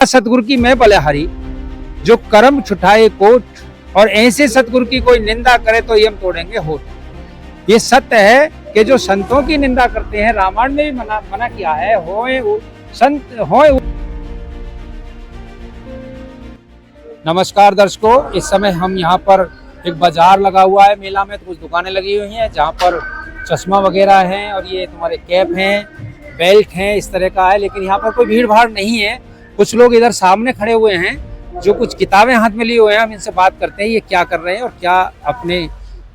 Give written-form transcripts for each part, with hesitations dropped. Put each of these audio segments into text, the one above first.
सतगुरु की मैं बलिहारी, जो कर्म छुटाए कोट, और ऐसे सतगुरु की कोई निंदा करे तो यम तोड़ेंगे होठ। ये सत्य है कि जो संतों की निंदा करते हैं, रामायण में भी मना किया है, संत होए। नमस्कार दर्शकों, इस समय हम यहाँ पर एक बाजार लगा हुआ है, मेला में तो कुछ दुकानें लगी हुई हैं जहाँ पर चश्मा वगैरह हैं और ये तुम्हारे कैप हैं, बेल्ट हैं, इस तरह का है। लेकिन यहाँ पर कोई भीड़ भाड़ नहीं है। कुछ लोग इधर सामने खड़े हुए हैं जो कुछ किताबें हाथ में लिए हुए हैं। हम इनसे बात करते हैं ये क्या कर रहे हैं और क्या अपने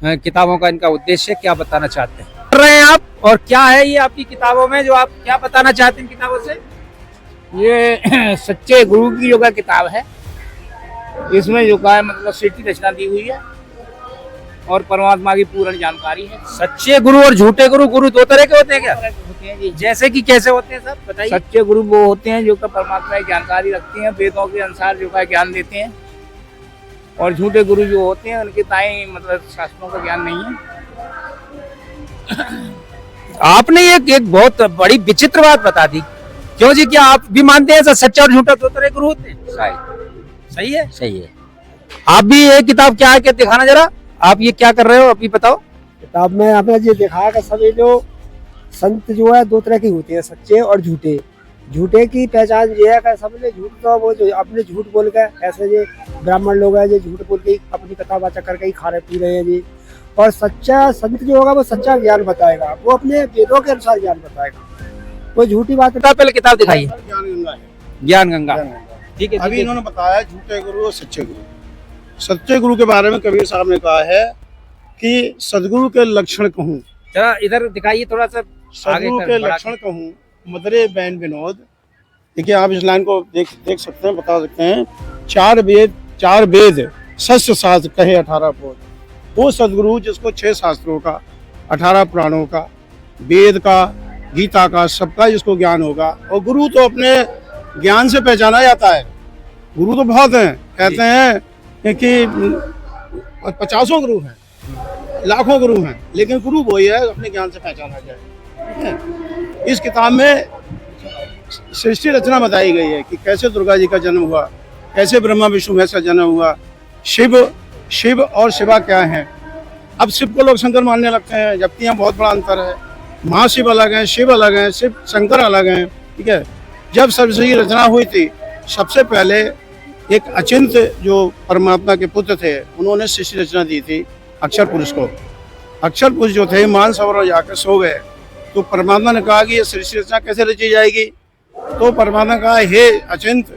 किताबों का इनका उद्देश्य क्या बताना चाहते हैं। कर रहे हैं आप, और क्या है ये आपकी किताबों में जो आप क्या बताना चाहते हैं किताबों से? ये सच्चे गुरु की योगा किताब है। इसमें जो है मतलब सृष्टि रचना दी हुई है और परमात्मा की पूर्ण जानकारी है। सच्चे गुरु और झूठे गुरु, गुरु दो तरह के होते हैं क्या? होते हैं जी। जैसे कि कैसे होते हैं सर बताइए। सच्चे गुरु वो होते हैं जो कि परमात्मा की जानकारी रखते हैं, वेदों के अनुसार जो है ज्ञान देते हैं, और झूठे गुरु जो होते हैं उनके ताई मतलब शास्त्रों का ज्ञान नहीं है। आपने एक बहुत बड़ी विचित्र बात बता दी। क्यों जी, क्या आप भी मानते हैं सच्चा और झूठा दो तरह गुरु होते हैं? सही है, सही है। आप भी ये किताब क्या है, क्या दिखाना जरा। आप ये क्या कर रहे हो अभी बताओ। किताब में आपने ये दिखाया कि सभी जो संत जो है दो तरह की होते हैं, सच्चे और झूठे। झूठे की पहचान ये है कि समझ झूठ तो वो जो अपने झूठ बोल के, ऐसे जो ब्राह्मण लोग हैं जो झूठ बोल के अपनी कथा वाचा करके ही खा रहे पी रहे हैं जी। और सच्चा संत जो होगा वो सच्चा ज्ञान बताएगा, वो अपने वेदों के अनुसार ज्ञान बताएगा, वो झूठी बात। पहले किताब दिखाइए। ज्ञान गंगा है। ज्ञान गंगा, ठीक है। अभी इन्होंने बताया झूठे गुरु और सच्चे गुरु। सच्चे गुरु के बारे में कबीर साहब ने कहा है कि सदगुरु के लक्षण कहूँ, जरा इधर दिखाइए थोड़ा सा। सदगुरु के लक्षण कहूँ मदरे बैन विनोद। देखिए आप इस लाइन को देख सकते हैं, बता सकते हैं। चार वेद शस्त्र शास्त्र कहे 18 बोध। वो सदगुरु जिसको 6 शास्त्रों का, 18 पुराणों का, वेद का, गीता का, सबका जिसको ज्ञान होगा। और गुरु तो अपने ज्ञान से पहचाना जाता है। गुरु तो बहुत हैं, कहते हैं कि 50 गुरु हैं, लाखों गुरु हैं, लेकिन गुरु वही है अपने ज्ञान से पहचाना जाए। इस किताब में सृष्टि रचना बताई गई है कि कैसे दुर्गा जी का जन्म हुआ, कैसे ब्रह्मा विष्णु महेश का जन्म हुआ, शिव और शिवा क्या है। अब शिव को लोग शंकर मानने लगते हैं, जबकि यहाँ बहुत बड़ा अंतर है। महाशिव अलग हैं, शिव अलग हैं, शिव शंकर अलग हैं, ठीक है। जब सृष्टि रचना हुई थी, सबसे पहले एक अचिंत जो परमात्मा के पुत्र थे, उन्होंने सृष्टि रचना दी थी अक्षर पुरुष को। अक्षर पुरुष जो थे मानसरोवर जाकर सो गए, तो परमात्मा ने कहा कि ये सृष्टि रचना कैसे रची जाएगी। तो परमात्मा ने कहा, हे अचिंत,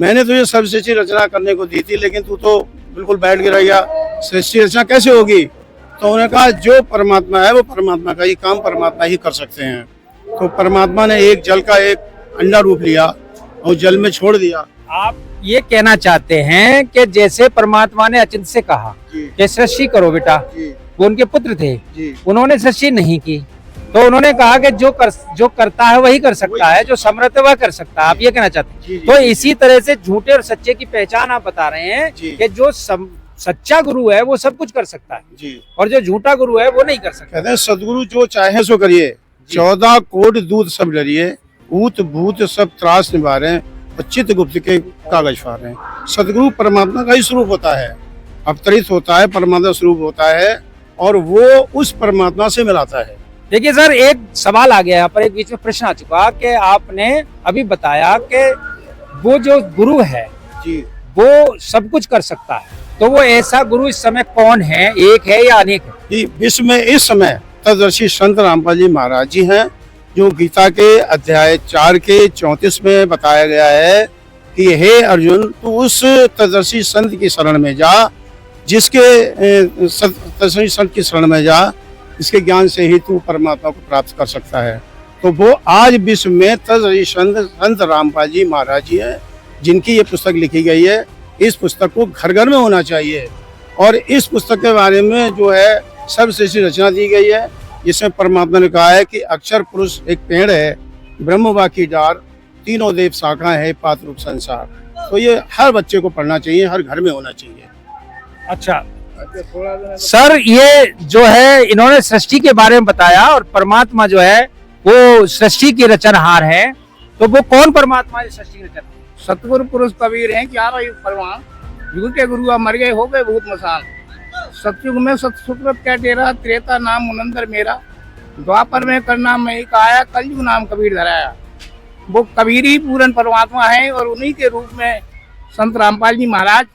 मैंने तुझे सब सृष्टि रचना करने को दी थी, लेकिन तू तो बिल्कुल बैठ गया, सृष्टि रचना कैसे होगी। तो उन्होंने कहा जो परमात्मा है वो परमात्मा का ही काम परमात्मा ही कर सकते हैं। तो परमात्मा ने एक जल का एक अंडा रूप लिया और जल में छोड़ दिया। आप ये कहना चाहते हैं कि जैसे परमात्मा ने अचिंत से कहा कि सृष्टि करो बेटा, वो उनके पुत्र थे, उन्होंने सृष्टि नहीं की, तो उन्होंने कहा कि जो करता है वही कर सकता है, जो समर्थ है वह कर सकता है। आप ये कहना चाहते हैं। तो इसी तरह से झूठे और सच्चे की पहचान आप बता रहे हैं कि जो सच्चा गुरु है वो सब कुछ कर सकता है और जो झूठा गुरु है वो नहीं कर सकता। कहते हैं सदगुरु जो चाहे सो करिए, 14 कोट दूत सब डरिए, ऊत भूत सब त्रास निवारे, और चित्त गुप्त के कागज फाड़े। सदगुरु परमात्मा का ही स्वरूप होता है, अवतरित होता है, परमात्मा स्वरूप होता है, और वो उस परमात्मा से मिलाता है। देखिए सर, एक सवाल आ गया यहाँ पर, एक बीच में प्रश्न आ चुका कि आपने अभी बताया कि वो जो गुरु है जी वो सब कुछ कर सकता है, तो वो ऐसा गुरु इस समय कौन है, एक है या अनेक है? विश्व में इस समय तदर्शी संत रामपाल जी महाराज जी हैं, जो गीता के अध्याय 4 के 34 में बताया गया है कि हे अर्जुन, तू उस तदर्शी संत की शरण में जा, जिसके तदर्शी संत की शरण में जा, इसके ज्ञान से ही तू परमात्मा को प्राप्त कर सकता है। तो वो आज विश्व में तदर्शी संत रामपाल जी महाराज जी है, जिनकी ये पुस्तक लिखी गई है। इस पुस्तक को घर घर में होना चाहिए, और इस पुस्तक के बारे में जो है सर्वश्रेष्ठ रचना दी गई है, जिसमें परमात्मा ने कहा है कि अक्षर पुरुष एक पेड़ है, ब्रह्म बाकी डार, तीनों देव शाखा है, पात्र रूप संसार। तो ये हर बच्चे को पढ़ना चाहिए, हर घर में होना चाहिए। अच्छा सर, ये जो है इन्होंने सृष्टि के बारे में बताया, और परमात्मा जो है वो सृष्टि की रचनहार है, तो वो कौन परमात्मा है सृष्टि की रचना? सतगुरु पुरुष कबीर हैं 11 युग परवान, झूठे गुरु अब मर गए हो गए भूत मसान। सतयुग में सत सुकृत का डेरा, त्रेता नाम मुनंदर मेरा, द्वापर में करना मैं आया, कलयुग नाम कबीर धराया। वो कबीर ही पूर्ण परमात्मा है और उन्हीं के रूप में संत रामपाल जी महाराज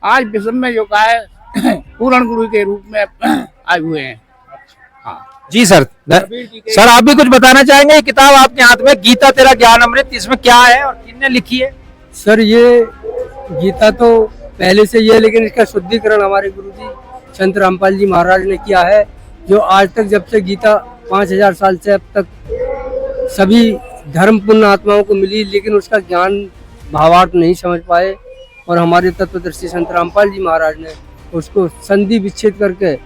आज विश्व में जो का है पूर्ण गुरु के रूप में आए हुए हैं। जी सर। सर आप भी कुछ बताना चाहेंगे? ये किताब आपके हाथ में गीता तेरा ज्ञान अमृत, इसमें क्या है और किसने लिखी है? सर ये गीता तो पहले से ये, लेकिन इसका शुद्धिकरण हमारे गुरुजी संत रामपाल जी महाराज ने किया है, जो आज तक जब से गीता 5000 साल से अब तक सभी धर्म पुण्य आत्माओं को मिली, लेकिन उसका ज्ञान भावार्थ नहीं समझ पाए, और हमारे तत्वदर्शी संत रामपाल जी महाराज ने उसको संधि विच्छेद करके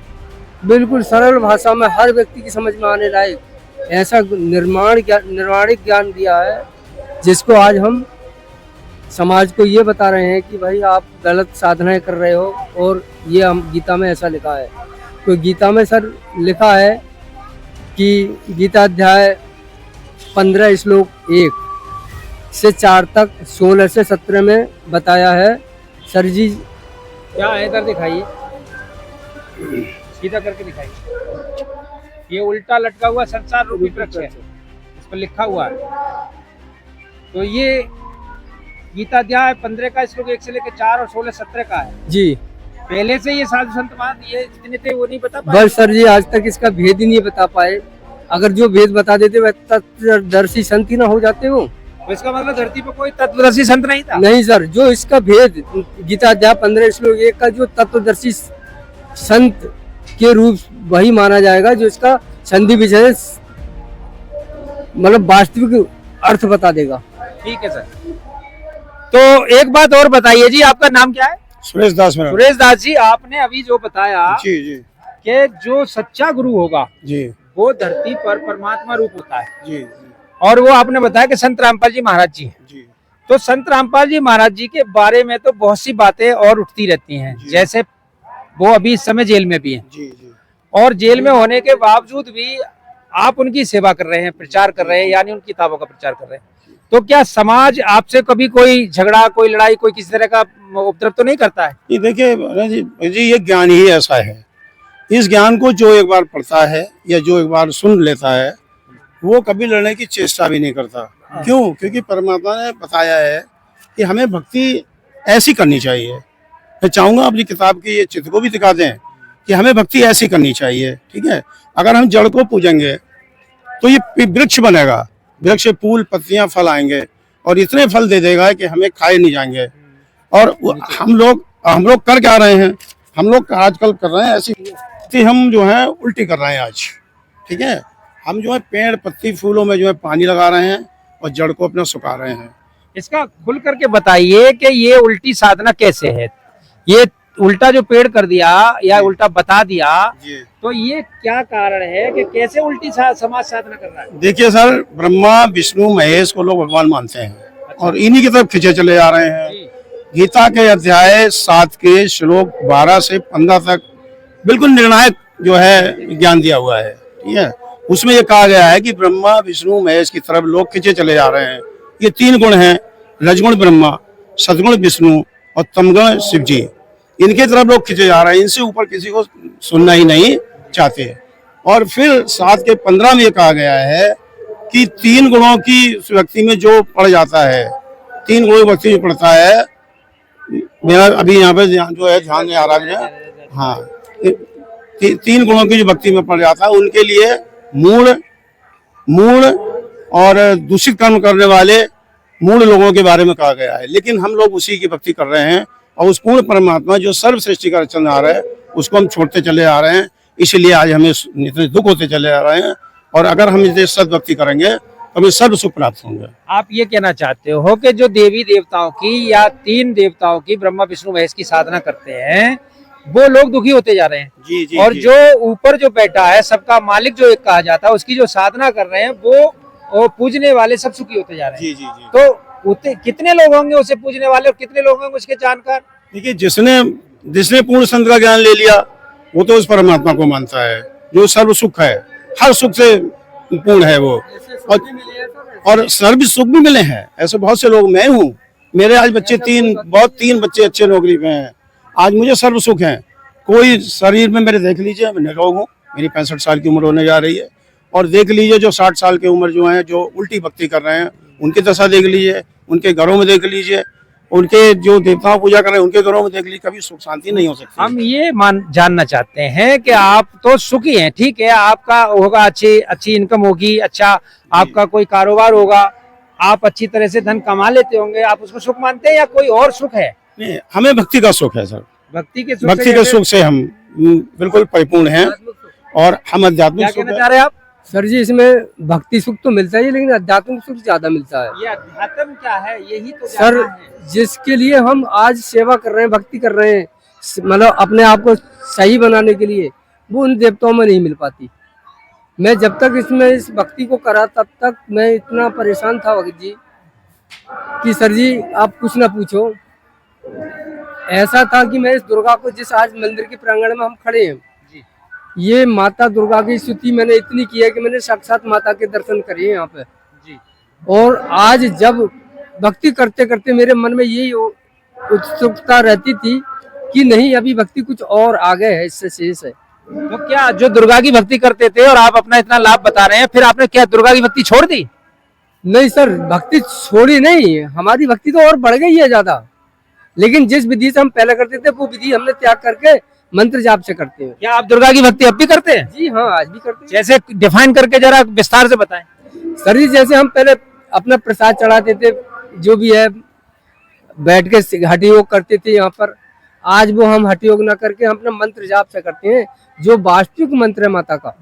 बिल्कुल सरल भाषा में हर व्यक्ति की समझ में आने लायक ऐसा निर्माणिक ज्ञान दिया है, जिसको आज हम समाज को ये बता रहे हैं कि भाई आप गलत साधनाएं कर रहे हो, और ये हम गीता में ऐसा लिखा है। तो गीता में सर लिखा है कि गीता अध्याय 15 श्लोक 1 से 4 तक 16 से 17 में बताया है। सर जी क्या है इधर दिखाइए, सीधा करके दिखाइए। ये उल्टा लटका हुआ संसार रूपी वृक्ष है, इस पर लिखा हुआ है। तो ये गीता अध्याय 15 का श्लोक 1 से लेकर 4 और 16 17 का है जी। पहले से ये साधु संत महात्मा ये जितने थे वो नहीं बता पाए? बस सर जी आज तक इसका भेद ही नहीं बता पाए। अगर जो भेद बता देते वह तत्वदर्शी संत ही ना हो जाते वो। तो इसका मतलब धरती पर कोई तत्वदर्शी संत नहीं था? नहीं सर, जो इसका भेद गीता अध्याय 15 श्लोक 1 का जो तत्वदर्शी संत के रूप वही माना जाएगा, जो इसका संधि विषय मतलब वास्तविक अर्थ बता देगा। ठीक है सर। तो एक बात और बताइए जी, आपका नाम क्या है? सुरेश दास मेरा। सुरेश दास जी, आपने अभी जो बताया जी जी कि जो सच्चा गुरु होगा जी वो धरती पर परमात्मा रूप होता है, जी और वो आपने बताया कि संत रामपाल जी महाराज जी हैं। जी तो संत रामपाल जी महाराज जी के बारे में तो बहुत सी बातें और उठती रहती हैं, जैसे वो अभी इस समय जेल में भी हैं, जी जी और जेल में होने के बावजूद भी आप उनकी सेवा कर रहे हैं, प्रचार कर रहे हैं, यानी उनकी किताबों का प्रचार कर रहे हैं। तो क्या समाज आपसे कभी कोई झगड़ा, कोई लड़ाई, कोई किसी तरह का उपद्रव तो नहीं करता है? ये देखिए जी, ये ज्ञान ही ऐसा है। इस ज्ञान को जो एक बार पढ़ता है या जो एक बार सुन लेता है, वो कभी लड़ने की चेष्टा भी नहीं करता। क्यों? क्योंकि परमात्मा ने बताया है कि हमें भक्ति ऐसी करनी चाहिए। मैं चाहूंगा अपनी किताब के ये चित्र को भी दिखा दें कि हमें भक्ति ऐसी करनी चाहिए। ठीक है, अगर हम जड़ को पूजेंगे तो ये वृक्ष बनेगा, वृक्ष से फूल पत्तियां फल आएंगे और इतने फल दे देगा कि हमें खाए नहीं जाएंगे। और हम लोग कर क्या रहे हैं? हम लोग आजकल कर रहे हैं ऐसी, हम जो है उल्टी कर रहे हैं आज। ठीक है, हम जो है पेड़ पत्ती फूलों में जो है पानी लगा रहे हैं और जड़ को अपना सुखा रहे हैं। इसका खुल करके बताइए कि ये उल्टी साधना कैसे है? ये उल्टा जो पेड़ कर दिया या उल्टा बता दिया, तो ये क्या कारण है कि कैसे उल्टी समाज साधना कर रहा है? देखिए सर, ब्रह्मा विष्णु महेश को लोग भगवान मानते हैं और इन्हीं की तरफ खिंचे चले जा रहे हैं। गीता के अध्याय 7 के श्लोक 12 से 15 तक बिल्कुल निर्णायक जो है ज्ञान दिया हुआ है। ठीक है, उसमें ये कहा गया है कि ब्रह्मा विष्णु महेश की तरफ लोग खिंचे चले जा रहे हैं। ये 3 गुण हैं, रजगुण ब्रह्मा, सदगुण विष्णु और तमगुण शिव जी। इनके तरफ लोग खिंचे जा रहे हैं, इनसे ऊपर किसी को सुनना ही नहीं चाहते। और फिर 7 के 15 में ये कहा गया है कि 3 गुणों की व्यक्ति में जो पड़ जाता है, 3 गुणों व्यक्ति जो पड़ता है, मेरा अभी यहाँ पे जो है ध्यान नहीं आ रहा है। हाँ, 3 गुणों की जो भक्ति में पड़ जाता है, उनके लिए मूढ़ और दूषित कर्म करने वाले मूढ़ लोगों के बारे में कहा गया है। लेकिन हम लोग उसी की भक्ति कर रहे हैं और उस पूर्ण परमात्मा जो सर्व सृष्टि का रचन आ रहा है उसको हम छोड़ते चले आ रहे हैं। इसलिए आज हमें इतने दुख होते चले आ रहे हैं, और अगर हम इसे सद्भक्ति करेंगे तो हमें सर्व सुख प्राप्त होंगे। आप ये कहना चाहते हो कि जो देवी देवताओं की या 3 देवताओं की, ब्रह्मा विष्णु महेश की साधना करते हैं, वो लोग दुखी होते जा रहे हैं। जी जी। और जी। जो ऊपर जो बैठा है, सबका मालिक जो एक कहा जाता है, उसकी जो साधना कर रहे हैं, वो पूजने वाले सब सुखी होते जा रहे हैं। जी जी जी। तो कितने लोग होंगे उसे पूजने वाले और कितने लोग होंगे उसके जानकार? देखिए, जिसने पूर्ण संत का ज्ञान ले लिया वो तो उस परमात्मा को मानता है जो सर्व सुख है, हर सुख से पूर्ण है वो, और सर्व सुख भी मिले हैं। ऐसे बहुत से लोग, मैं हूँ, मेरे आज बच्चे तीन बच्चे अच्छे नौकरी पे हैं। आज मुझे सर्व सुख है। कोई शरीर में मेरे देख लीजिए, मैं निरोग हूँ, मेरी 65 साल की उम्र होने जा रही है। और देख लीजिए जो 60 साल की उम्र जो है, जो उल्टी भक्ति कर रहे हैं, उनकी दशा देख लीजिए, उनके घरों में देख लीजिए, उनके जो देवताओं पूजा कर रहे हैं उनके घरों में देख लीजिए, कभी सुख शांति नहीं हो सकती। हम ये जानना चाहते हैं कि आप तो सुखी हैं, ठीक है, आपका होगा अच्छी इनकम होगी, अच्छा आपका कोई कारोबार होगा, आप अच्छी तरह से धन कमा लेते होंगे, आप उसको सुख मानते हैं या कोई और सुख है? नहीं, हमें भक्ति का सुख है सर। भक्ति के सुख भक्ति के सुख से हम बिल्कुल परिपूर्ण हैं और हम आध्यात्मिक क्या सुख कहना चाह रहे हैं आप? सर जी इसमें भक्ति सुख तो मिलता ही है, लेकिन आध्यात्मिक सुख ज्यादा मिलता है। ये अध्यात्म क्या है, यही तो सर जानना है। जिसके लिए हम आज सेवा कर रहे हैं, भक्ति कर रहे हैं, मतलब अपने आप को सही बनाने के लिए, वो उन देवताओं में नहीं मिल पाती। मैं जब तक इसमें इस भक्ति को करा तब तक मैं इतना परेशान था भगत जी कि सर जी आप कुछ ना पूछो। ऐसा था कि मैं इस दुर्गा को, जिस आज मंदिर के प्रांगण में हम खड़े हैं, ये माता दुर्गा की स्तुति मैंने इतनी की है कि मैंने साक्षात माता के दर्शन करे हैं यहाँ पे जी। और आज जब भक्ति करते करते मेरे मन में यही उत्सुकता रहती थी कि नहीं, अभी भक्ति कुछ और आगे है, इससे शेष है। तो क्या जो दुर्गा की भक्ति करते थे और आप अपना इतना लाभ बता रहे हैं, फिर आपने क्या दुर्गा की भक्ति छोड़ दी? नहीं सर, भक्ति छोड़ी नहीं, हमारी भक्ति तो और बढ़ गई है ज्यादा, लेकिन जिस विधि से हम पहले करते थे वो विधि हमने त्याग करके मंत्र जाप से करते हैं। क्या आप दुर्गा की भक्ति अब भी करते हैं? जी हाँ, आज भी करते हैं। जैसे डिफाइन करके जरा विस्तार से बताएं। सर जी जैसे हम पहले अपना प्रसाद चढ़ाते थे, जो भी है बैठ के हठ योग करते थे यहाँ पर, आज वो हम हठ योग ना करके हम अपना मंत्र जाप से करते हैं, जो वास्तविक मंत्र है माता का।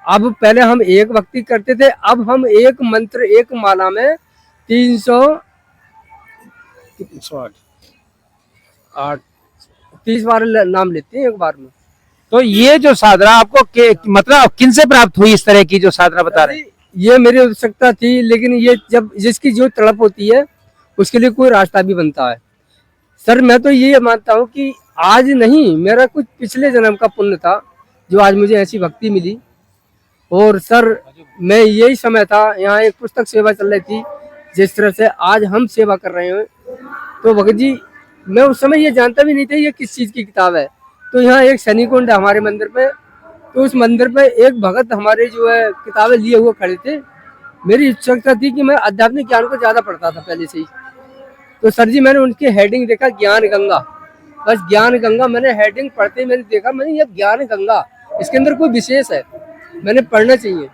अब पहले हम एक भक्ति करते थे, अब हम एक मंत्र एक माला में 330 बार नाम लेते हैं एक बार में। तो ये जो साधना आपको मतलब किन से प्राप्त हुई, इस तरह की जो साधना बता रहे हैं? ये मेरी आवश्यकता थी, लेकिन ये जब जिसकी जो तड़प होती है उसके लिए कोई रास्ता भी बनता है। सर मैं तो ये मानता हूँ कि आज नहीं, मेरा कुछ पिछले जन्म का पुण्य था जो आज मुझे ऐसी भक्ति मिली। और सर मैं यही समय था, यहाँ एक पुस्तक सेवा चल रही थी, जिस तरह से आज हम सेवा कर रहे हैं, तो भगत जी मैं उस समय ये जानता भी नहीं था ये किस चीज़ की किताब है। तो यहाँ एक शनि कुंड है हमारे मंदिर पे, तो उस मंदिर पे एक भगत हमारे जो है किताबें लिए हुए खड़े थे। मेरी इच्छा थी कि मैं आध्यात्मिक ज्ञान को ज़्यादा पढ़ता था पहले से ही, तो सर जी मैंने उनकी हेडिंग देखा, ज्ञान गंगा, बस ज्ञान गंगा मैंने हेडिंग पढ़ते ही मैंने देखा, मैंने ये ज्ञान गंगा, इसके अंदर कोई विशेष है, मैंने पढ़ना चाहिए।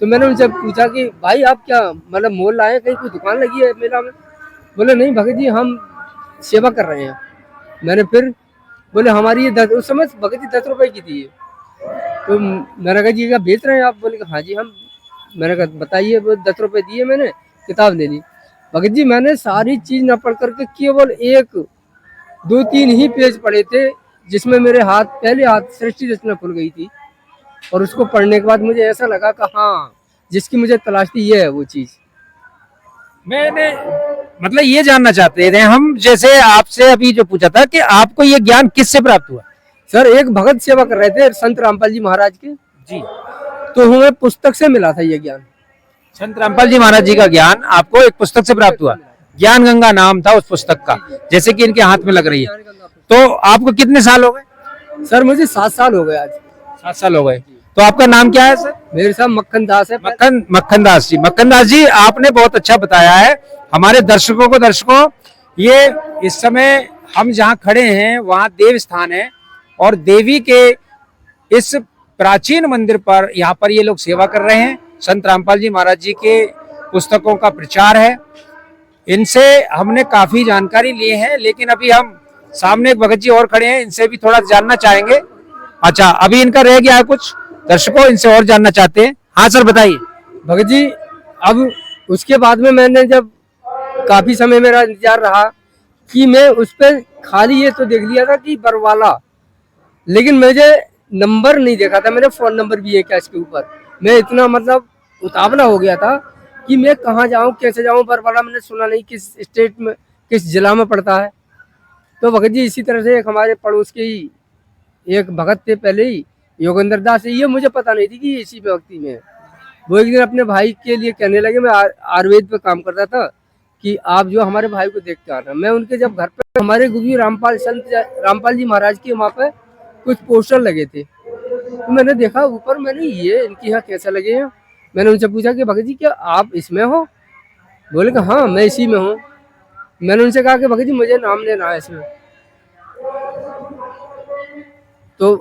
तो मैंने उनसे पूछा कि भाई आप क्या मतलब मोल लाए, कहीं कोई दुकान लगी है मेला में? बोले नहीं भगत जी हम सेवा कर रहे हैं। मैंने फिर बोले हमारी ये 10, उस समय भगत जी 10 रुपए की थी ये। तो मैंने कहा जी क्या बेच रहे हैं आप? बोले हाँ जी हम। मैंने कहा बताइए। वो 10 रुपए दिए, मैंने किताब ले ली। भगत जी मैंने सारी चीज न पढ़ करके केवल 1, 2, 3 ही पेज पढ़े थे, जिसमें मेरे पहले हाथ सृष्टि रचना खुल गई थी। और उसको पढ़ने के बाद मुझे ऐसा लगा कि हाँ, जिसकी मुझे तलाश थी ये है वो चीज। मैंने मतलब ये जानना चाहते थे हम, जैसे आपसे अभी जो पूछा था कि आपको ये ज्ञान किससे प्राप्त हुआ? सर एक भगत सेवा कर रहे थे संत रामपाल जी महाराज के जी, तो हमें पुस्तक से मिला था ये ज्ञान। संत रामपाल जी महाराज जी का ज्ञान आपको एक पुस्तक से प्राप्त हुआ, ज्ञान गंगा नाम था उस पुस्तक का, जैसे कि इनके हाथ में लग रही है। तो आपको कितने साल हो गए? सर मुझे 7 साल हो गए आज। 7 साल हो गए। तो आपका नाम क्या है सर? मेरे साथ मक्खन दास है। मक्खन दास जी। मक्खन दास जी आपने बहुत अच्छा बताया है हमारे दर्शकों, ये इस समय हम जहाँ खड़े हैं वहाँ देव स्थान है, और देवी के इस प्राचीन मंदिर पर यहाँ पर ये लोग सेवा कर रहे हैं। संत रामपाल जी महाराज जी के पुस्तकों का प्रचार है, इनसे हमने काफी जानकारी ली है। लेकिन अभी हम सामने एक भगत जी और खड़े हैं, इनसे भी थोड़ा जानना चाहेंगे। अच्छा अभी इनका रह गया है कुछ, दर्शकों इनसे और जानना चाहते हैं। हाँ सर बताइए। भगत जी अब उसके बाद में मैंने जब काफी समय मेरा इंतजार रहा कि मैं उस पर खाली ये तो देख लिया था कि बरवाला, लेकिन मुझे नंबर नहीं देखा था। मैंने फोन नंबर भी है क्या इसके ऊपर, मैं इतना मतलब उतावला हो गया था कि मैं कहाँ जाऊँ, कैसे जाऊँ। बरवाला मैंने सुना नहीं किस स्टेट में, किस जिला में पड़ता है। तो भगत जी इसी तरह से एक हमारे पड़ोस के ही एक भगत थे पहले ही, योगेंद्र दास, ये मुझे पता नहीं थी कि ये इसी भक्ति में है। वो एक दिन अपने भाई के लिए कहने लगे, मैं आयुर्वेद पे काम करता था, कि आप जो हमारे भाई को देख के आना। मैं उनके जब घर पे, हमारे गुरु रामपाल जी महाराज के वहाँ पे कुछ पोस्टर लगे थे, तो मैंने देखा ऊपर, मैंने ये इनके यहाँ कैसे लगे हैं। मैंने उनसे पूछा कि भगत जी क्या आप इसमें हो? बोले कि हाँ मैं इसी में हूँ। मैंने उनसे कहा कि भगत जी मुझे नाम लेना है इसमें, तो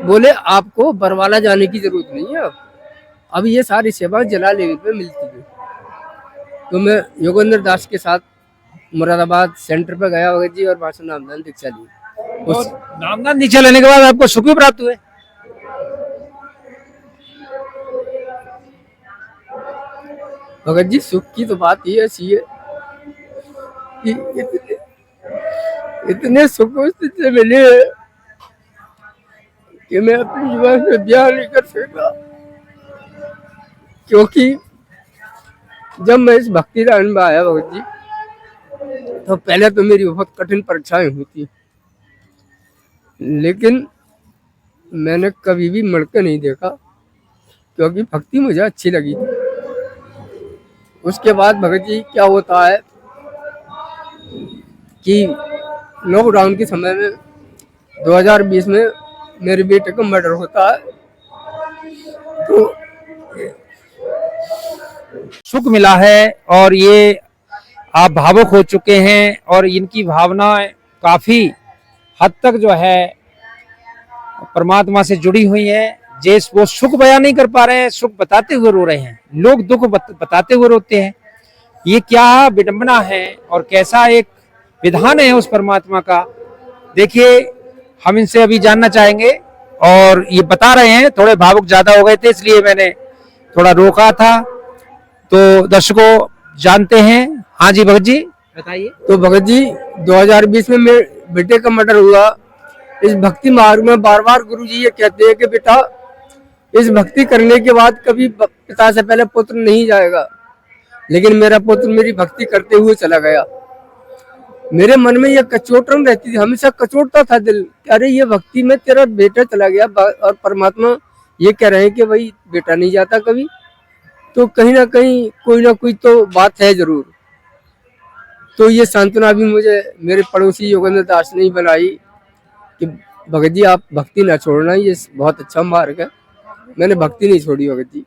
बोले आपको बरवाला जाने की जरूरत नहीं है, अब ये सारी सेवा जला लेवल पे मिलती है। तो मैं योगेंद्र दास के साथ मुरादाबाद सेंटर पे गया भगत जी, और वहां से नामदान दीक्षा ली। तो नामदान दीक्षा लेने के बाद आपको सुख भी प्राप्त हुए? भगत जी सुख की तो बात ही ऐसी है कि इतने सुख से मिले कि मैं अपनी जीवन में ब्याह नहीं कर सकता, क्योंकि जब मैं इस भक्ति लाइन में आया भगत जी, तो पहले तो मेरी बहुत कठिन परीक्षाएं हुई थी, लेकिन मैंने कभी भी मुड़ के नहीं देखा, क्योंकि भक्ति मुझे अच्छी लगी थी। उसके बाद भगत जी क्या होता है कि लॉकडाउन के समय में 2020 में मेरे बेटे का मर्डर होता है, तो सुख मिला है और ये आप भावुक हो चुके हैं, और इनकी भावनाएं काफी हद तक जो है परमात्मा से जुड़ी हुई हैं। जैसे वो सुख बयान नहीं कर पा रहे हैं, सुख बताते हुए रो रहे हैं, लोग दुख बताते हुए रोते हैं। ये क्या विडंबना है और कैसा एक विधान है उस परमात्मा का। देखिए हम इनसे अभी जानना चाहेंगे, और ये बता रहे हैं थोड़े भावुक ज्यादा हो गए थे, इसलिए मैंने थोड़ा रोका था। तो दर्शकों जानते हैं। हाँ जी भगत जी बताइए। तो भगत जी 2020 में मेरे बेटे का मर्डर हुआ। इस भक्ति मार्ग में बार बार गुरु जी ये कहते हैं कि बेटा इस भक्ति करने के बाद कभी पिता से पहले पुत्र नहीं जाएगा, लेकिन मेरा पुत्र मेरी भक्ति करते हुए चला गया। मेरे मन में यह कचोटन रहती थी, हमेशा कचोटता था दिल, अरे ये भक्ति में तेरा बेटा चला गया, और परमात्मा ये कह रहे हैं कि भाई बेटा नहीं जाता कभी, तो कहीं ना कोई तो बात है जरूर। तो ये सांत्वना भी मुझे मेरे पड़ोसी योगेंद्र दास ने ही बनाई कि भगत जी आप भक्ति ना छोड़ना, ये बहुत अच्छा मार्ग है। मैंने भक्ति नहीं छोड़ी भगत जी।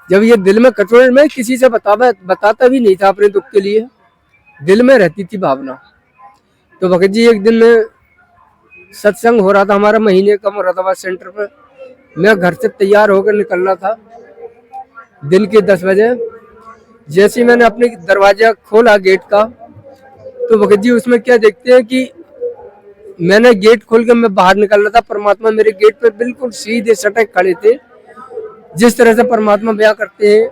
जब ये दिल में कचोट, मैं किसी से बताता भी नहीं था अपने दुख के लिए, दिल में रहती थी भावना। तो भगत जी एक दिन में सत्संग हो रहा था हमारा महीने का मुरादाबाद सेंटर पर, मैं घर से तैयार होकर निकलना था दिन के 10 बजे। जैसे ही मैंने अपने दरवाजा खोला गेट का, तो भगत जी उसमें क्या देखते हैं कि मैंने गेट खोल के मैं बाहर निकल रहा था, परमात्मा मेरे गेट पे बिल्कुल सीधे सटक खड़े थे। जिस तरह से परमात्मा बयां करते हैं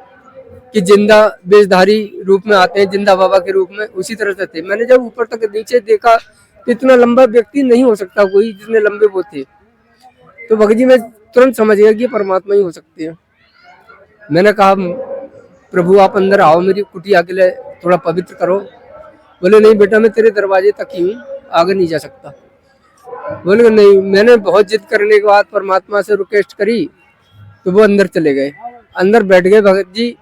कि जिंदा बेजधारी रूप में आते हैं, जिंदा बाबा के रूप में, उसी तरह से थे। मैंने जब ऊपर तक नीचे देखा तो इतना लंबा व्यक्ति नहीं हो सकता कोई जितने लंबे वो थे। तो भगत जी मैं तुरंत समझ गया कि परमात्मा ही हो सकते हैं। मैंने कहा प्रभु आप अंदर आओ, मेरी कुटिया के लिए थोड़ा पवित्र करो। बोले नहीं बेटा मैं तेरे दरवाजे तक ही हूँ, आगे नहीं जा सकता। बोले नहीं। मैंने बहुत जिद करने के बाद परमात्मा से रिक्वेस्ट करी, तो वो अंदर चले गए, अंदर बैठ गए। भगत जी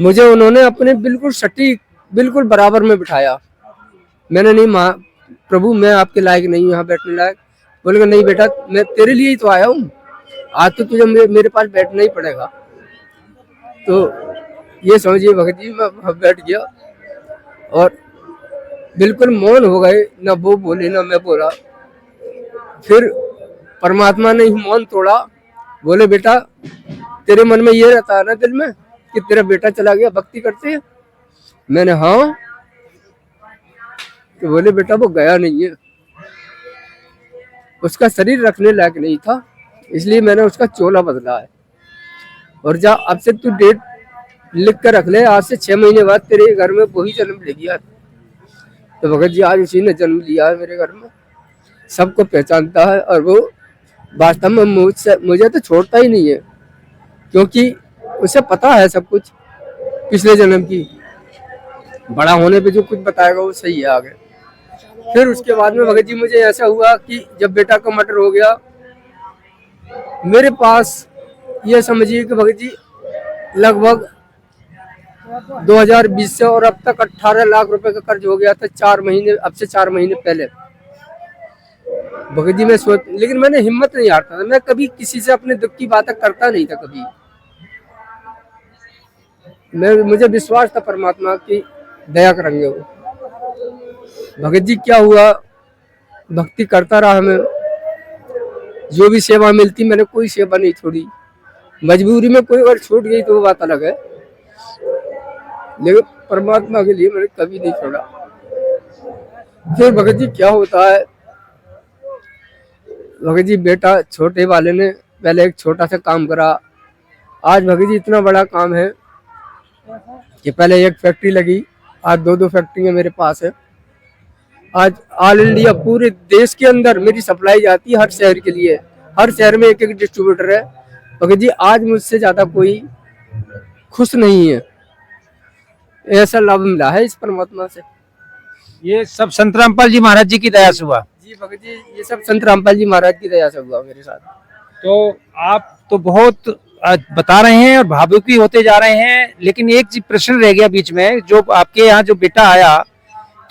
मुझे उन्होंने अपने बिल्कुल सटीक बिल्कुल बराबर में बिठाया। मैंने नहीं प्रभु मैं आपके लायक नहीं हूँ यहाँ बैठने लायक। बोले नहीं बेटा मैं तेरे लिए ही तो आया हूँ, आज तो तुझे मेरे पास बैठना ही पड़ेगा। तो ये समझिए भगत जी मैं बैठ गया और बिल्कुल मौन हो गए, ना वो बोले ना मैं बोला। फिर परमात्मा ने ही मौन तोड़ा, बोले बेटा तेरे मन में ये रहता है ना दिल में कि तेरा बेटा चला गया, भक्ति करते हैं? मैंने हाँ। तो बोले बेटा वो गया नहीं है, उसका शरीर रखने लायक नहीं था, इसलिए मैंने उसका चोला बदला है। और जा अब से तू डेट लिख कर रख ले, आज से 6 महीने बाद तेरे घर में वही जन्म ले गया। तो भगत जी आज उसी ने जन्म लिया है मेरे घर में, सबको पहचानता है, और वो वास्तव में मुझे तो छोड़ता ही नहीं है, क्योंकि उसे पता है सब कुछ पिछले जन्म की। बड़ा होने पे जो कुछ बताएगा वो सही है आगे। फिर उसके बाद में भगत जी मुझे ऐसा हुआ कि जब बेटा का मर्डर हो गया, मेरे पास ये समझिए कि भगत जी लगभग 2020 से, और अब तक 18 लाख रुपए का कर्ज हो गया था 4 महीने, अब से 4 महीने पहले। भगत जी मैं सोच, लेकिन मैंने हिम्मत नहीं हारता था, मैं कभी किसी से अपने दुख की बातें करता नहीं था कभी। मुझे विश्वास था परमात्मा की दया करेंगे वो। भगत जी क्या हुआ, भक्ति करता रहा मैं, जो भी सेवा मिलती मैंने कोई सेवा नहीं छोड़ी। मजबूरी में कोई अगर छूट गई तो वो बात अलग है, लेकिन परमात्मा के लिए मैंने कभी नहीं छोड़ा। फिर भगत जी क्या होता है, भगत जी बेटा छोटे वाले ने पहले एक छोटा सा काम करा, आज भगत जी इतना बड़ा काम है कि पहले एक फैक्ट्री लगी, आज 2-2 फैक्ट्रियां मेरे पास है। आज ऑल इंडिया पूरे देश के अंदर मेरी सप्लाई जाती है हर शहर के लिए, हर शहर में एक डिस्ट्रीब्यूटर है। भगत जी आज मुझसे ज्यादा कोई खुश नहीं है, ऐसा लाभ मिला है इस परमात्मा से। ये सब संत रामपाल जी महाराज जी की दया से हुआ। जी भगत जी, ये सब संत रामपाल जी महाराज की दया से हुआ मेरे साथ। तो आप तो बहुत बता रहे हैं और भावुक भी होते जा रहे हैं, लेकिन एक चीज प्रश्न रह गया बीच में, जो आपके यहाँ जो बेटा आया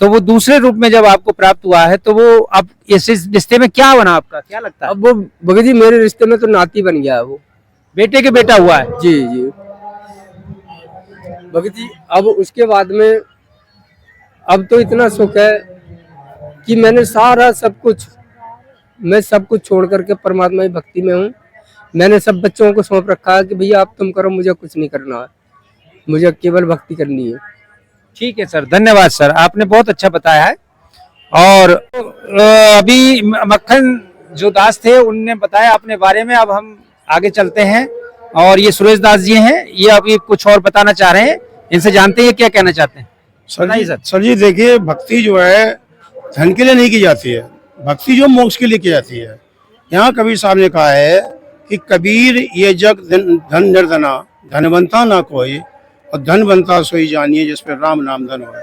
तो वो दूसरे रूप में जब आपको प्राप्त हुआ है, तो वो अब इस रिश्ते में क्या बना, आपका क्या लगता है? अब वो भगत जी मेरे रिश्ते में तो नाती बन गया है, वो बेटे के बेटा हुआ है। जी जी भगत जी। अब उसके बाद में अब तो इतना सुख है कि मैंने सारा सब कुछ, मैं सब कुछ छोड़ करके परमात्मा की भक्ति में हूँ। मैंने सब बच्चों को सौंप रखा है कि भैया आप तुम करो, मुझे कुछ नहीं करना है, मुझे केवल भक्ति करनी है। ठीक है सर, धन्यवाद सर, आपने बहुत अच्छा बताया है। और अभी मक्खन जो दास थे उनने बताया अपने बारे में, अब हम आगे चलते हैं। और ये सुरेश दास जी हैं, ये अभी कुछ और बताना चाह रहे हैं, इनसे जानते हैं क्या कहना चाहते हैं। सर जी देखिए, भक्ति जो है धन के लिए नहीं की जाती है, भक्ति जो मोक्ष के लिए की जाती है। यहाँ कबीर साहब ने कहा है कि कबीर ये जग धन निर्धना, धनवंता ना कोई, और धनवंता सोई जानिए जिस पे राम नाम धन हो।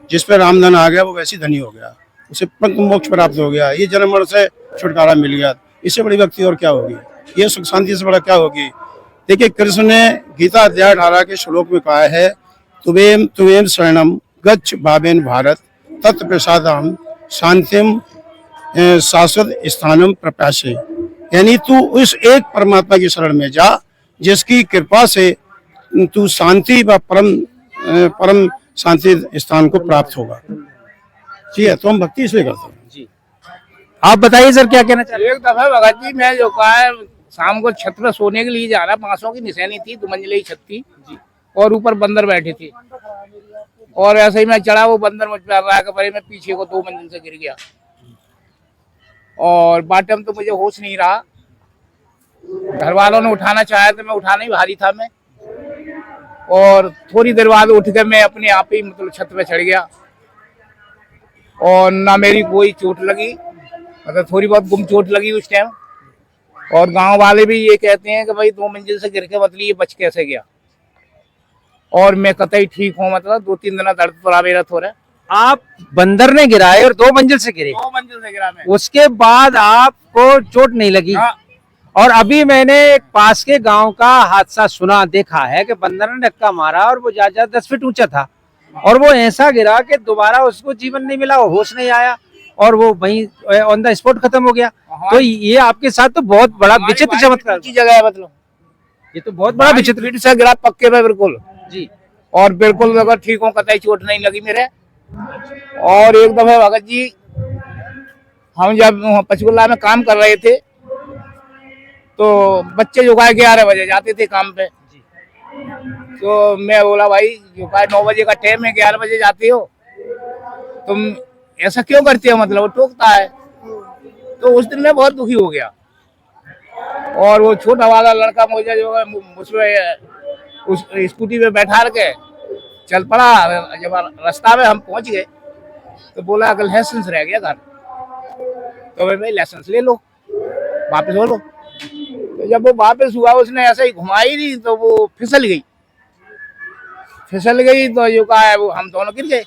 जिस पे राम धन आ गया वो वैसी धनी हो गया, उसे पंथ मोक्ष प्राप्त हो गया, ये जन्म मरण से छुटकारा मिल गया। इससे बड़ी भक्ति और क्या होगी, ये सुख शांति से बड़ा क्या होगी। देखिए कृष्ण ने गीता अध्याय 18 के श्लोक में कहा है, तुमेम शरणम गच्छ भावेन भारत तत् प्रसादम शांतिम शाश्वत स्थानम प्रत्याशे। यानी तू उस एक परमात्मा की शरण में जा जिसकी कृपा से तू शांति व परम शांति स्थान को प्राप्त होगा। ठीक है, तो हम भक्ति इसलिए करते हैं। जी आप बताइए सर क्या कहना चाहते हैं। एक दफा भगत जी मैं जो कहा है, शाम को छत पर सोने के लिए जा रहा, 500 की निशानी थी, 2 मंजिले की छत थी और ऊपर बंदर बैठे थे, और ऐसे ही मैं चढ़ा, वो बंदर मुझ पे आ रहा है, मैं पीछे को 2 मंजिल से गिर गया और बाटम तो मुझे होश नहीं रहा। घर वालों ने उठाना चाहा तो मैं उठाना ही भारी था मैं, और थोड़ी देर बाद उठ कर मैं अपने आप ही मतलब छत पे चढ़ गया, और ना मेरी कोई चोट लगी, मतलब थोड़ी बहुत गुम चोट लगी उस टाइम। और गांव वाले भी ये कहते हैं कि भाई 2 मंजिल से गिर के मतलब ये बच कैसे गया, और मैं कतई ठीक हूँ, मतलब 2-3 दिन दर्द तो मेरा थोड़ा। आप बंदर ने गिराए और 2 मंजिल से गिरे, 2 मंजिल से गिरा मैं, उसके बाद आपको चोट नहीं लगी। हाँ। और अभी मैंने एक पास के गांव का हादसा सुना, देखा है कि बंदर ने धक्का मारा और वो ज्यादा 10 फीट ऊंचा था, और वो ऐसा गिरा कि दोबारा उसको जीवन नहीं मिला, वो होश नहीं आया, और वो वहीं ऑन द स्पॉट खत्म हो गया। तो ये आपके साथ तो बहुत बड़ा विचित्र चमत्कार की जगह है, मतलब ये तो बहुत बड़ा विचित्र। फीट से गिरा पक्के पे बिल्कुल जी, और बिल्कुल अगर ठीक हूँ, कतई चोट नहीं लगी मेरे। और एक दफे भगत जी हम जब पंचकुला में काम कर रहे थे, तो बच्चे जो 11 बजे जाते थे काम पे, तो मैं बोला भाई जो 9 बजे का टाइम है, 11 बजे जाते हो, तुम ऐसा क्यों करते हो, मतलब वो टोकता है। तो उस दिन मैं बहुत दुखी हो गया, और वो छोटा वाला लड़का मुझे जो है उसमें उस स्कूटी पे बैठा के चल पड़ा। जब रास्ता में हम पहुंच गए तो बोला अगर लाइसेंस रह गया घर, तो भाई लाइसेंस ले लो, वापस हो लो। तो जब वो वापस हुआ, उसने ऐसे ही घुमाई नहीं, तो वो फिसल गई तो जो कहा है वो हम दोनों गिर गए,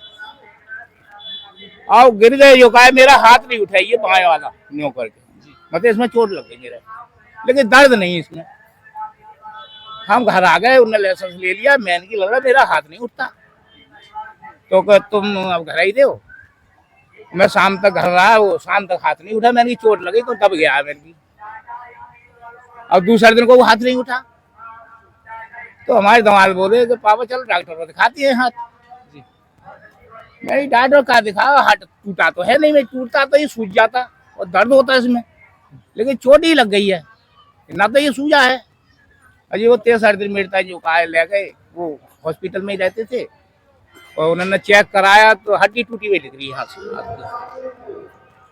और गिर गए जो कहा है मेरा हाथ नहीं उठाई, ये बाएं वाला न्यों करके, मतलब इसमें चोट लग गई मेरे, लेकिन दर्द नहीं इसमें। हम घर आ गए, उन्होंने लाइसेंस ले लिया। मैंने की लगा मेरा हाथ नहीं उठता, तो कहा तुम अब घर ही दो। मैं शाम तक घर रहा, वो शाम तक हाथ नहीं उठा। मैंने की चोट लगी तो तब गया मैंने की। अब दूसरे दिन को वो हाथ नहीं उठा, तो हमारे दामाद बोले कि पापा चलो डॉक्टर को दिखाती है हाथ। मैं डॉक्टर का दिखा, हाथ टूटा तो है नहीं। मैं टूटता तो ये सूज जाता और दर्द होता है इसमें, लेकिन चोट ही लग गई है ना, तो ये सूजा है। अजी वो 3-4 दिन मेरे जो कहा ले गए, वो हॉस्पिटल में ही रहते थे, और उन्होंने चेक कराया तो हड्डी टूटी हुई दिख रही है हाथ से।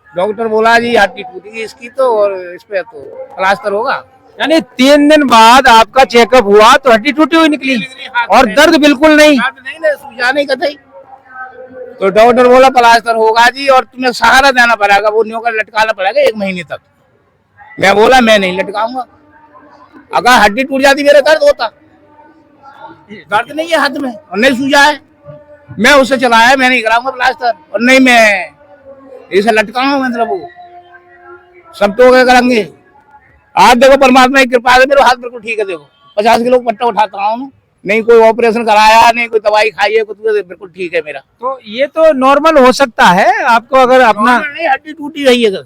डॉक्टर बोला जी हड्डी टूटी इसकी तो, और इस पे तो प्लास्टर होगा। यानी 3 दिन बाद आपका चेकअप हुआ तो हड्डी टूटी हुई निकली और दर्द बिल्कुल नहीं। नहीं सूजा नहीं कथई। तो डॉक्टर बोला प्लास्टर होगा जी, और तुम्हें सहारा देना पड़ेगा, वो न्यों का लटकाना पड़ेगा 1 महीने तक। मैं बोला मैं नहीं लटकाऊंगा, अगर हड्डी टूट जाती मेरा दर्द होता। दर्द नहीं है हाथ में और नहीं सूजा है, मैं उससे चलाया, मैं नहीं कराऊंगा प्लास्टर, और नहीं मैं इसे लटकाऊंगा। मतलब वो सब तो क्या करेंगे। आज देखो परमात्मा की कृपा से मेरा हाथ बिल्कुल ठीक है। देखो 50 किलो का पट्टा उठाता हूँ, नहीं कोई ऑपरेशन कराया, नहीं कोई दवाई खाई है, कुछ बिल्कुल ठीक है मेरा। तो ये तो नॉर्मल हो सकता है आपको, अगर अपना नहीं हड्डी टूटी रही है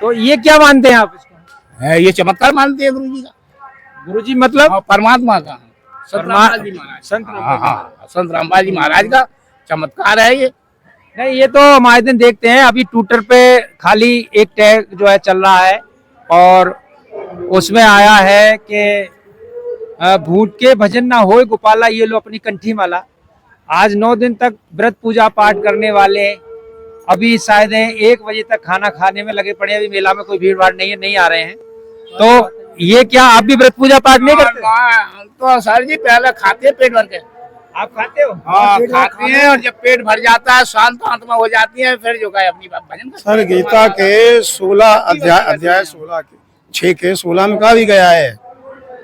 तो ये क्या मानते हैं आप इसको? है, ये चमत्कार मानते हैं गुरु जी का। गुरु जी मतलब और परमात्मा का, संत रामपाल जी महाराज। संत हाँ, संत रामपाल जी महाराज का चमत्कार है ये। नहीं, ये तो हम आए दिन देखते हैं। अभी ट्विटर पे खाली एक टैग जो है चल रहा है, और उसमें आया है कि भूत के भजन ना होए गोपाला, ये लो अपनी कंठी माला। आज 9 दिन तक व्रत पूजा पाठ करने वाले अभी शायद 1 बजे तक खाना खाने में लगे पड़े। अभी मेला में कोई भीड़ भाड़ नहीं है, नहीं आ रहे हैं। तो ये क्या आप भी व्रत पूजा पाठ नहीं करते? तो सर जी पहले खाते हैं पेट भर के। आप खाते हो? हाँ खाते हैं, और जब पेट भर जाता है, शांत आत्मा हो जाती है, फिर जो है अपनी भजन करते सर गीता के 16 अध्याय 16 के 6 के 16 में कहा भी गया है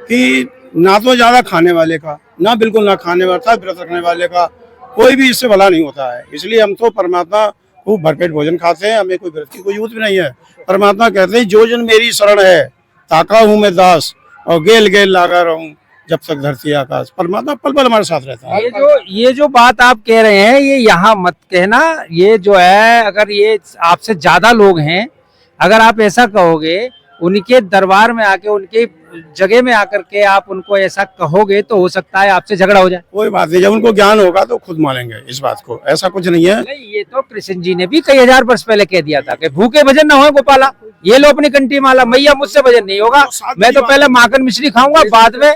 कि ना तो ज्यादा खाने वाले का, ना बिल्कुल ना खाने वाला, व्रत रखने वाले का कोई भी इससे भला नहीं होता है। इसलिए हम तो परमात्मा खूब भरपेट भोजन खाते हैं, हमें कोई व्रत की कोई जरूरत भी नहीं है। परमात्मा कहते हैं जो जन मेरी शरण है ताका हूँ मैं दास, और गेल गेल लागा रहूं जब तक धरती आकाश। परमात्मा पल पल हमारे साथ रहता है। ये जो बात आप कह रहे हैं, ये यहाँ मत कहना। ये जो है, अगर ये आपसे ज्यादा लोग हैं, अगर आप ऐसा कहोगे, उनके दरबार में आके, उनके जगह में आकर के आप उनको ऐसा कहोगे, तो हो सकता है आपसे झगड़ा हो जाए। कोई बात नहीं, जब उनको ज्ञान होगा तो खुद मानेंगे इस बात को, ऐसा कुछ नहीं है। नहीं, ये तो कृष्ण जी ने भी कई हजार वर्ष पहले कह दिया था कि भूखे भजन ना हो गोपाला, ये लो अपनी कंठी माला, मैया मुझसे भजन नहीं होगा, मैं तो पहले माखन मिश्री खाऊंगा, बाद में।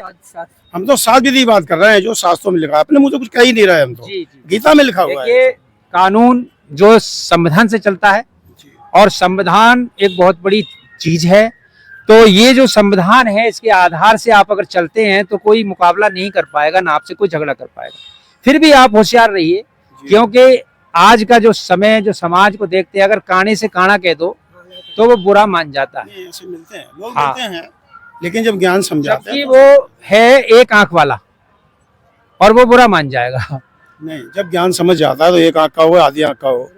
हम तो साथ विधि बात कर रहे हैं, जो शास्त्रों में लिखा है, अपने मुंह से कुछ कह ही नहीं रहे हम तो। गीता में लिखा हुआ है। देखिए, कानून जो संविधान से चलता है, और संविधान एक बहुत बड़ी चीज है। तो ये जो संविधान है, इसके आधार से आप अगर चलते हैं तो कोई मुकाबला नहीं कर पाएगा, ना आपसे कोई झगड़ा कर पाएगा। फिर भी आप होशियार रहिए, क्योंकि आज का जो समय, जो समाज को देखते हैं, अगर काने से काना कह दो तो वो बुरा मान जाता है। ऐसे मिलते हैं लोग, मिलते हैं, लेकिन जब ज्ञान समझाते हैं, वो है एक आंख वाला और वो बुरा मान जाएगा। नहीं, जब ज्ञान समझ जाता है तो एक आंख का हो, आधी आंख का हो,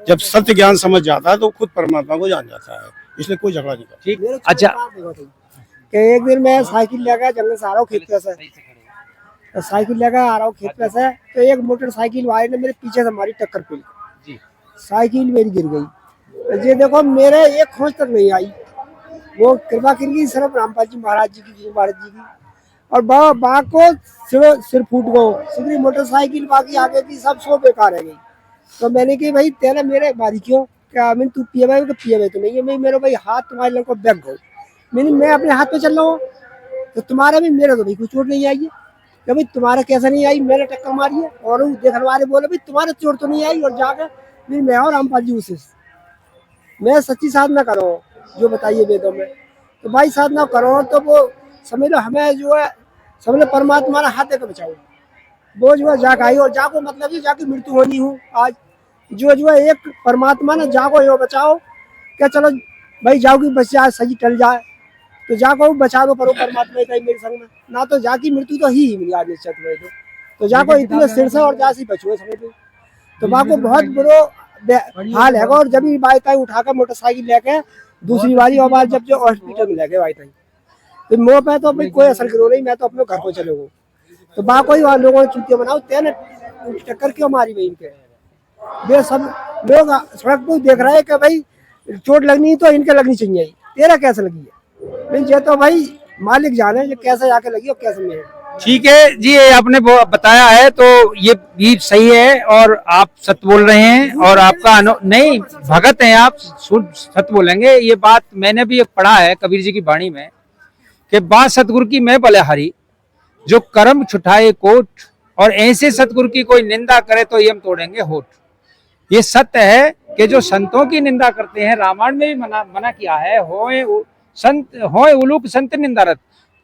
जब सत्य ज्ञान समझ जाता है तो खुद परमात्मा को जान जाता है। इसलिए कोई झगड़ा नहीं करता। ठीक। अच्छा, कि एक दिन मैं साइकिल लेकर जंगल से आ रहा हूँ खेत पे से, तो साइकिल लेकर आ रहा हूँ खेत पे से, तो एक मोटरसाइकिल वाले ने मेरे पीछे से हमारी टक्कर पी ली, साइकिल मेरी गिर गई। तो ये देखो मेरे एक खोज तक नहीं आई, वो कृपा कर गई सिर्फ रामपाल जी महाराज जी की, महाराज जी की। और बाग को सिर फूट गो, सिगरी मोटरसाइकिल बाकी आगे की सब सो बेकार रह गई। तो मैंने कही भाई तेरा मेरे बारी क्यों, क्या मैंने तू पिए भाई, पिए भाई तो नहीं है, मैं मेरे भाई हाथ तुम्हारे लड़को बैग गो, मैं अपने हाथ पे चल रहा हूँ, तो तुम्हारा भी मेरे तो भाई कुछ चोट नहीं आई है। तो भाई तुम्हारा कैसा नहीं आई, मैंने टक्कर मारी है। और देखने वाले बोले भाई तुम्हारे चोट तो नहीं आई, और जाकर फिर मैं और रामपाल जी उसे मैं सच्ची साधना करो जो बताइए वेदों में, तो भाई साधना करो तो वो समझ लो हमें जो है समझ लो परमात्मा ने हाथ देकर बचाओ, वो जो है जाग आई। और जाको मतलब ये जाके मृत्यु होनी हूँ आज, जो है एक परमात्मा ने जाको यो बचाओ, क्या चलो भाई जाओगी बच जाए, सही टल जाए, तो जाको बचा लो करो परमात्मा का मेरे संग में, ना तो जाकी मृत्यु तो ही मिली आज निश्चित हुए तो जाको इतने सिर से और जासी बचुए समझ लो। तो बाको बहुत बुरो हाल है। और जब बाई ताई उठाकर मोटरसाइकिल लेके दूसरी बारी और बार जब जो हॉस्पिटल में लेके बाई ताई, फिर मोह पे तो भाई कोई असर करो नहीं, मैं तो अपने घर को चले गो। तो बा कोई लोगों ने चुतिया बनाओ तेने टक्कर क्यों मारी भाई इनके। वे सब लोग सड़क पर देख रहा है कि भाई चोट लगनी तो इनके लगनी चाहिए, तेरा कैसे लगी है भाई, ये तो भाई मालिक जाने ये कैसे आके लगी और कैसे में। ठीक है जी, ये आपने बताया है तो ये भी सही है और आप सत्य बोल रहे हैं और आपका नहीं भगत हैं आप, सत्य बोलेंगे। ये बात मैंने भी एक पढ़ा है कबीर जी की वाणी में कि बात सतगुरु की मैं बलिहारी, जो कर्म छुटाए कोट, और ऐसे सतगुरु की कोई निंदा करे तो यम तोड़ेंगे होठ। ये सत्य है कि जो संतों की निंदा करते हैं, रामायण में भी मना किया है, होए उलूक संत निंदारत,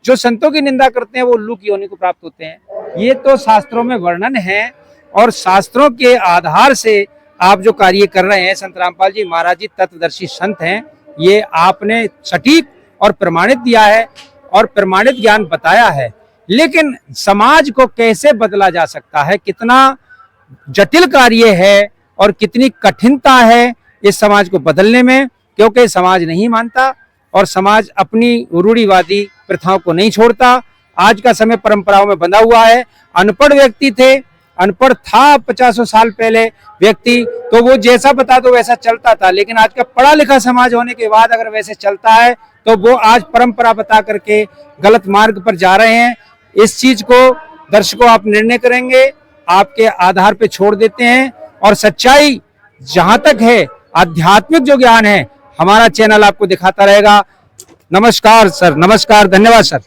जो संतों की निंदा करते हैं वो उल्लू की योनि को प्राप्त होते हैं। ये तो शास्त्रों में वर्णन है और शास्त्रों के आधार से आप जो कार्य कर रहे हैं, संत रामपाल जी महाराज जी तत्वदर्शी संत हैं, ये आपने सटीक और प्रमाणित दिया है और प्रमाणित ज्ञान बताया है। लेकिन समाज को कैसे बदला जा सकता है, कितना जटिल कार्य है और कितनी कठिनता है इस समाज को बदलने में, क्योंकि समाज नहीं मानता और समाज अपनी रूढ़िवादी प्रथाओं को नहीं छोड़ता। आज का समय परंपराओं में बंधा हुआ है। अनपढ़ व्यक्ति थे, अनपढ़ था 50 साल पहले व्यक्ति, तो वो जैसा बता दो वैसा चलता था, लेकिन आज का पढ़ा लिखा समाज होने के बाद अगर वैसे चलता है तो वो आज परंपरा बता करके गलत मार्ग पर जा रहे हैं। इस चीज को दर्शकों आप निर्णय करेंगे, आपके आधार पे छोड़ देते हैं और सच्चाई जहां तक है, आध्यात्मिक जो ज्ञान है, हमारा चैनल आपको दिखाता रहेगा। नमस्कार सर, नमस्कार, धन्यवाद सर।